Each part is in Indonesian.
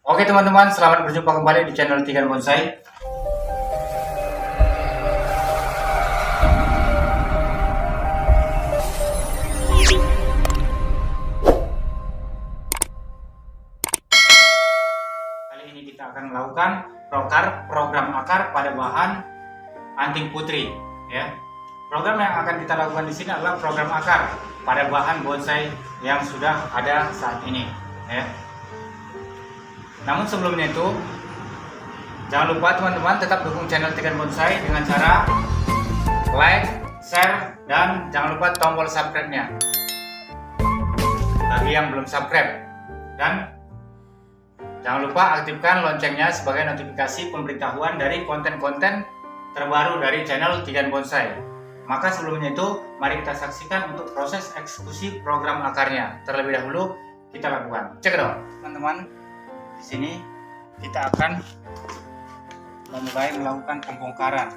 Oke teman-teman, selamat berjumpa kembali di channel Tigan Bonsai. Kali ini kita akan melakukan program akar pada bahan anting putri. Ya, program yang akan kita lakukan di sini adalah program akar pada bahan bonsai yang sudah ada saat ini. Ya. Namun sebelumnya itu, jangan lupa teman-teman tetap dukung channel Tigan Bonsai dengan cara like, share, dan jangan lupa tombol subscribe-nya bagi yang belum subscribe. Dan jangan lupa aktifkan loncengnya sebagai notifikasi pemberitahuan dari konten-konten terbaru dari channel Tigan Bonsai. Maka sebelumnya itu, mari kita saksikan untuk proses eksekusi program akarnya. Terlebih dahulu kita lakukan. Cek dong, teman-teman. Di sini kita akan memulai melakukan pembongkaran.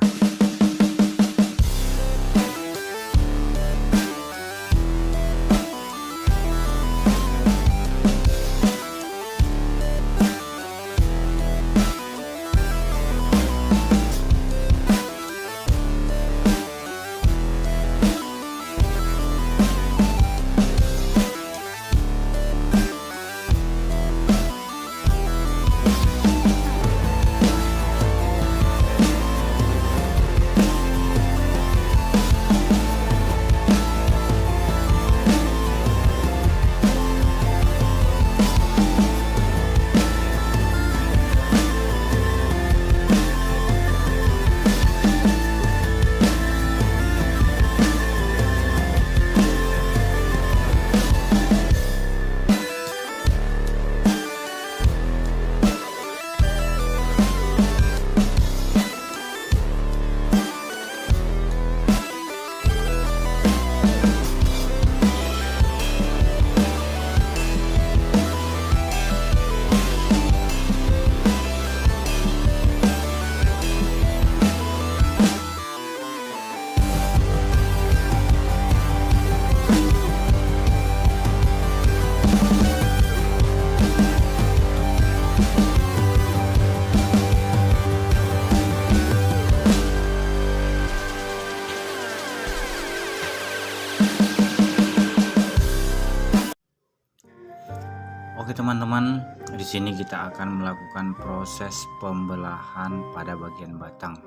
Oke teman-teman, di sini kita akan melakukan proses pembelahan pada bagian batang.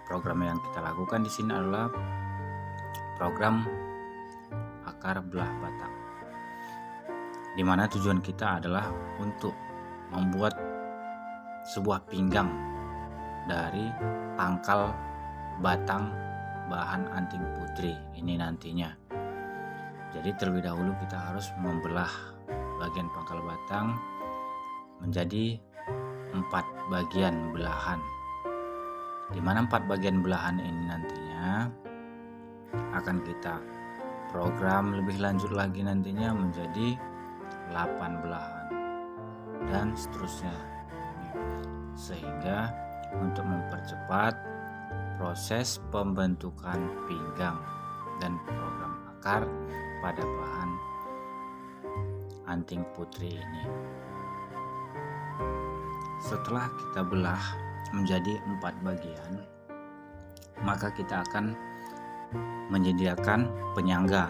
Program yang kita lakukan di sini adalah program akar belah batang, di mana tujuan kita adalah untuk membuat sebuah pinggang dari pangkal batang bahan anting putri ini nantinya. Jadi terlebih dahulu kita harus membelah bagian pangkal batang menjadi 4 bagian belahan, di mana 4 bagian belahan ini nantinya akan kita program lebih lanjut lagi nantinya menjadi 8 belahan dan seterusnya, sehingga untuk mempercepat proses pembentukan pinggang dan program akar pada bahan anting putri ini. Setelah kita belah menjadi 4 bagian, maka kita akan menyediakan penyangga.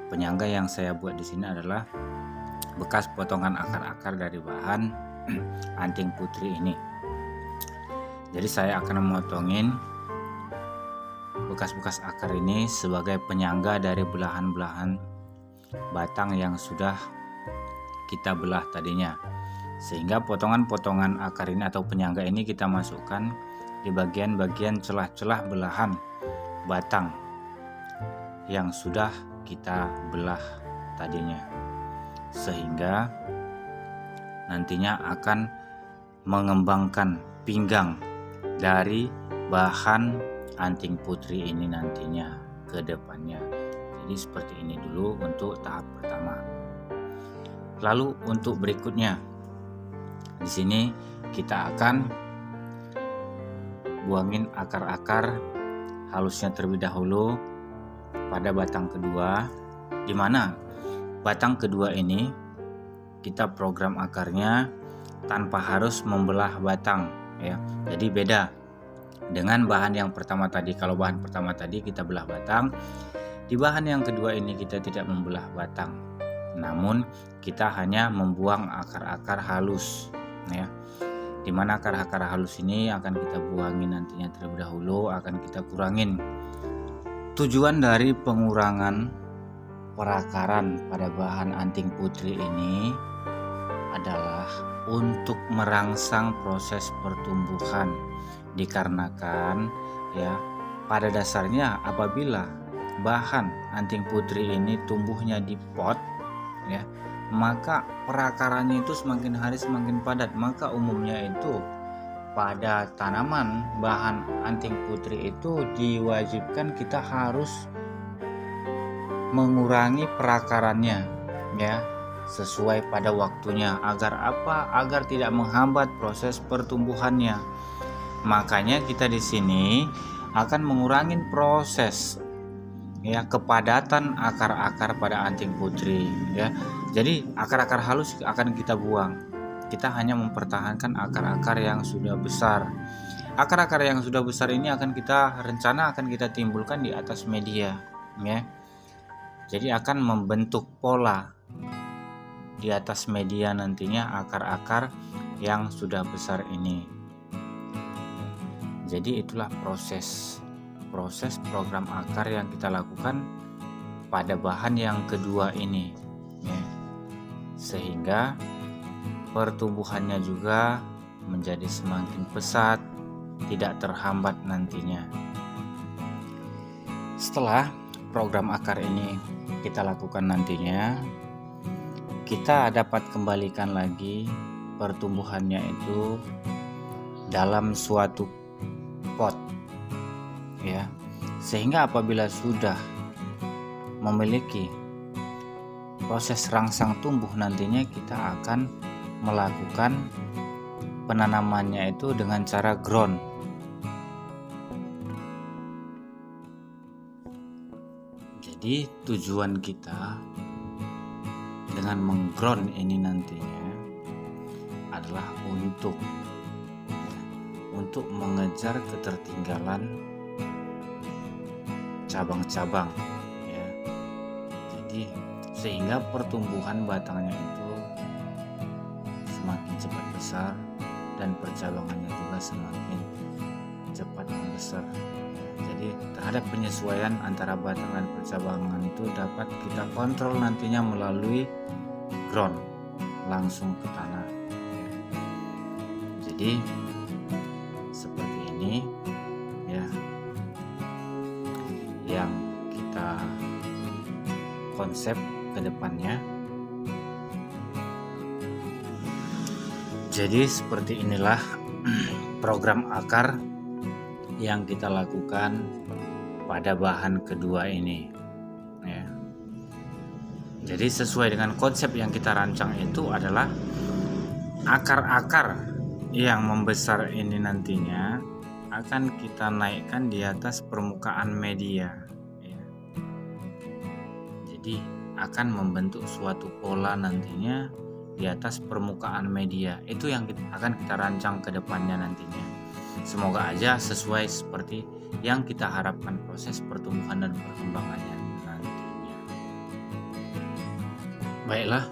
Penyangga yang saya buat di sini adalah bekas potongan akar-akar dari bahan anting putri ini. Jadi saya akan memotongin bekas-bekas akar ini sebagai penyangga dari belahan-belahan batang yang sudah kita belah tadinya, sehingga potongan-potongan akar ini atau penyangga ini kita masukkan di bagian-bagian celah-celah belahan batang yang sudah kita belah tadinya, sehingga nantinya akan mengembangkan pinggang dari bahan anting putri ini nantinya ke depannya. Jadi seperti ini dulu untuk tahap pertama. Lalu untuk berikutnya, di sini kita akan buangin akar-akar halusnya terlebih dahulu pada batang kedua, di mana batang kedua ini kita program akarnya tanpa harus membelah batang ya. Jadi beda dengan bahan yang pertama tadi. Kalau bahan pertama tadi kita belah batang, di bahan yang kedua ini kita tidak membelah batang, namun kita hanya membuang akar-akar halus ya. Dimana akar-akar halus ini akan kita buangin nantinya terlebih dahulu, akan kita kurangin. Tujuan dari pengurangan perakaran pada bahan anting putri ini adalah untuk merangsang proses pertumbuhan, dikarenakan ya pada dasarnya apabila bahan anting putri ini tumbuhnya di pot ya, maka perakarannya itu semakin hari semakin padat. Maka umumnya itu pada tanaman bahan anting putri itu diwajibkan kita harus mengurangi perakarannya ya, sesuai pada waktunya. Agar apa? Agar tidak menghambat proses pertumbuhannya. Makanya kita di sini akan mengurangi proses ya kepadatan akar-akar pada anting putri ya. Jadi akar-akar halus akan kita buang. Kita hanya mempertahankan akar-akar yang sudah besar. Akar-akar yang sudah besar ini akan kita timbulkan di atas media ya. Jadi akan membentuk pola di atas media nantinya akar-akar yang sudah besar ini. Jadi itulah proses program akar yang kita lakukan pada bahan yang kedua ini ya. Sehingga pertumbuhannya juga menjadi semakin pesat, tidak terhambat nantinya. Setelah program akar ini kita lakukan nantinya, kita dapat kembalikan lagi pertumbuhannya itu dalam suatu pot ya. Sehingga apabila sudah memiliki proses rangsang tumbuh, nantinya kita akan melakukan penanamannya itu dengan cara ground. Jadi tujuan kita dengan mengground ini nantinya adalah untuk mengejar ketertinggalan cabang-cabang ya. Jadi sehingga pertumbuhan batangnya itu semakin cepat besar dan percabangannya juga semakin cepat membesar. Jadi terhadap penyesuaian antara batang dan percabangan itu dapat kita kontrol nantinya melalui ground langsung ke tanah. Jadi seperti ini ya yang kita konsep ke depannya. Jadi seperti inilah program akar yang kita lakukan pada bahan kedua ini ya. Jadi sesuai dengan konsep yang kita rancang itu adalah akar-akar yang membesar ini nantinya akan kita naikkan di atas permukaan media ya. Jadi akan membentuk suatu pola nantinya di atas permukaan media. Itu yang akan kita rancang ke depannya nantinya. Semoga aja sesuai seperti yang kita harapkan proses pertumbuhan dan perkembangannya nantinya. Baiklah,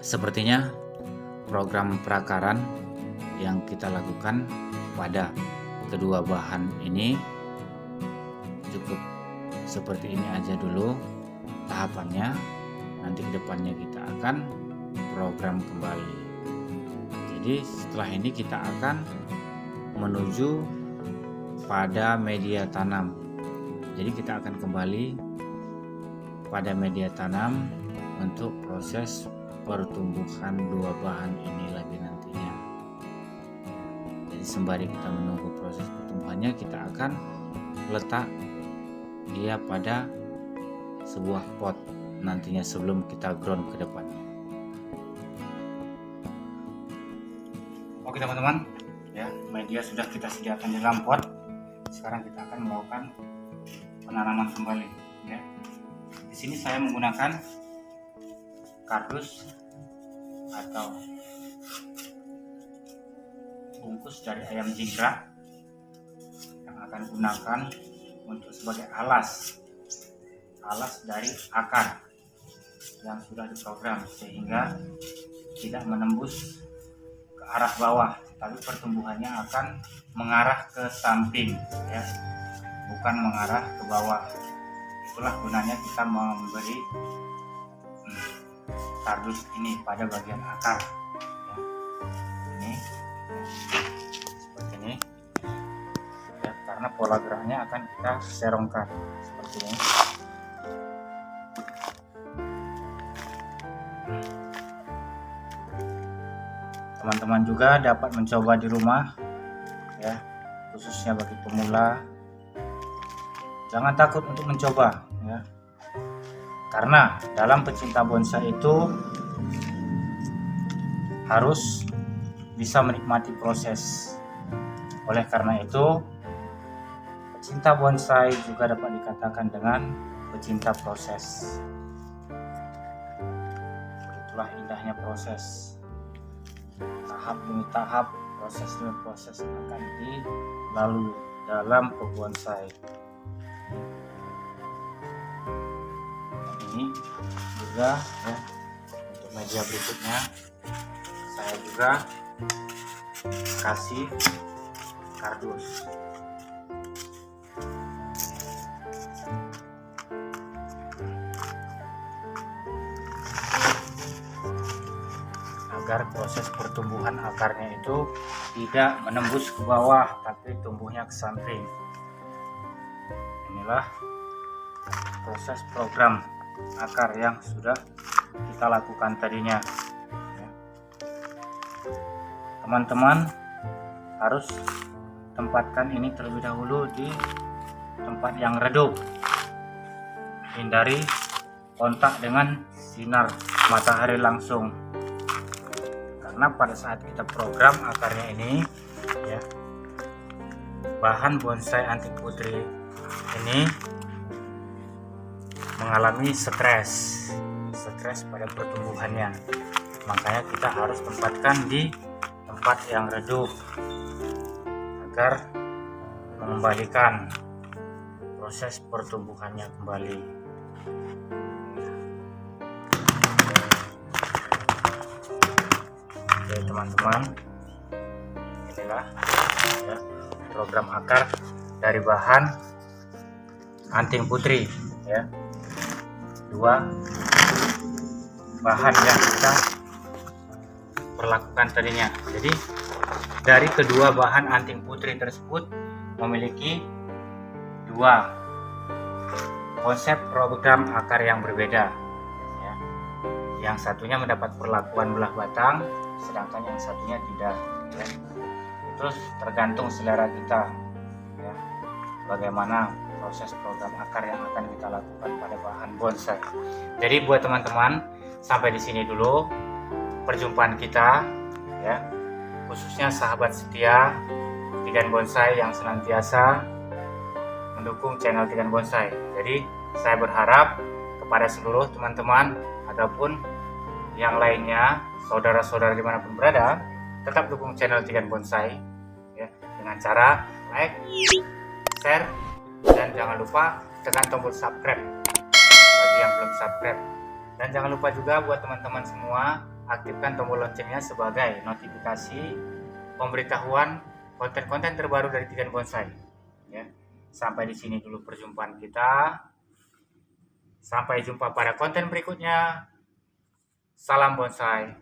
sepertinya program perakaran yang kita lakukan pada kedua bahan ini cukup seperti ini aja dulu tahapannya. Nanti kedepannya kita akan program kembali. Jadi setelah ini kita akan menuju pada media tanam. Jadi kita akan kembali pada media tanam untuk proses pertumbuhan dua bahan ini lagi nantinya. Jadi sembari kita menunggu proses pertumbuhannya, kita akan letak dia pada sebuah pot nantinya sebelum kita ground ke depannya. Oke teman-teman, ya media sudah kita sediakan di dalam pot. Sekarang kita akan melakukan penanaman kembali ya. Di sini saya menggunakan kardus atau bungkus dari ayam jingkrak yang akan gunakan untuk sebagai alas dari akar yang sudah diprogram, sehingga tidak menembus ke arah bawah, tapi pertumbuhannya akan mengarah ke samping, ya, bukan mengarah ke bawah. Itulah gunanya kita memberi kardus ini pada bagian akar, ya. Ini seperti ini, ya, karena pola geraknya akan kita serongkan seperti ini. Teman-teman juga dapat mencoba di rumah, ya, khususnya bagi pemula. Jangan takut untuk mencoba, ya, karena dalam pecinta bonsai itu harus bisa menikmati proses. Oleh karena itu, pecinta bonsai juga dapat dikatakan dengan pecinta proses. Itulah indahnya proses. Tahap demi tahap, proses demi proses akan dilalui dalam berbonsai. Ini juga, ya, untuk media berikutnya saya juga kasih kardus. Agar proses pertumbuhan akarnya itu tidak menembus ke bawah, tapi tumbuhnya ke samping. Inilah proses program akar yang sudah kita lakukan tadinya. Teman-teman harus tempatkan ini terlebih dahulu di tempat yang redup. Hindari kontak dengan sinar matahari langsung, karena pada saat kita program akarnya ini, ya, bahan bonsai anting putri ini mengalami stres pada pertumbuhannya. Makanya kita harus tempatkan di tempat yang redup agar mengembalikan proses pertumbuhannya kembali. Oke teman-teman, inilah, ya, program akar dari bahan anting putri, ya. Dua bahan yang kita perlakukan tadinya. Jadi dari kedua bahan anting putri tersebut memiliki dua konsep program akar yang berbeda, ya. Yang satunya mendapat perlakuan belah batang, sedangkan yang satunya tidak, ya. Itu tergantung selera kita, ya, bagaimana proses program akar yang akan kita lakukan pada bahan bonsai. Jadi buat teman-teman, sampai di sini dulu perjumpaan kita, ya, khususnya sahabat setia Tigan Bonsai yang senantiasa mendukung channel Tigan Bonsai. Jadi saya berharap kepada seluruh teman-teman ataupun yang lainnya, saudara-saudara dimanapun berada, tetap dukung channel Tigan Bonsai, ya, dengan cara like, share, dan jangan lupa tekan tombol subscribe bagi yang belum subscribe. Dan jangan lupa juga buat teman-teman semua, aktifkan tombol loncengnya sebagai notifikasi pemberitahuan konten-konten terbaru dari Tigan Bonsai, ya. Sampai di sini dulu perjumpaan kita. Sampai jumpa pada konten berikutnya. Salam bonsai.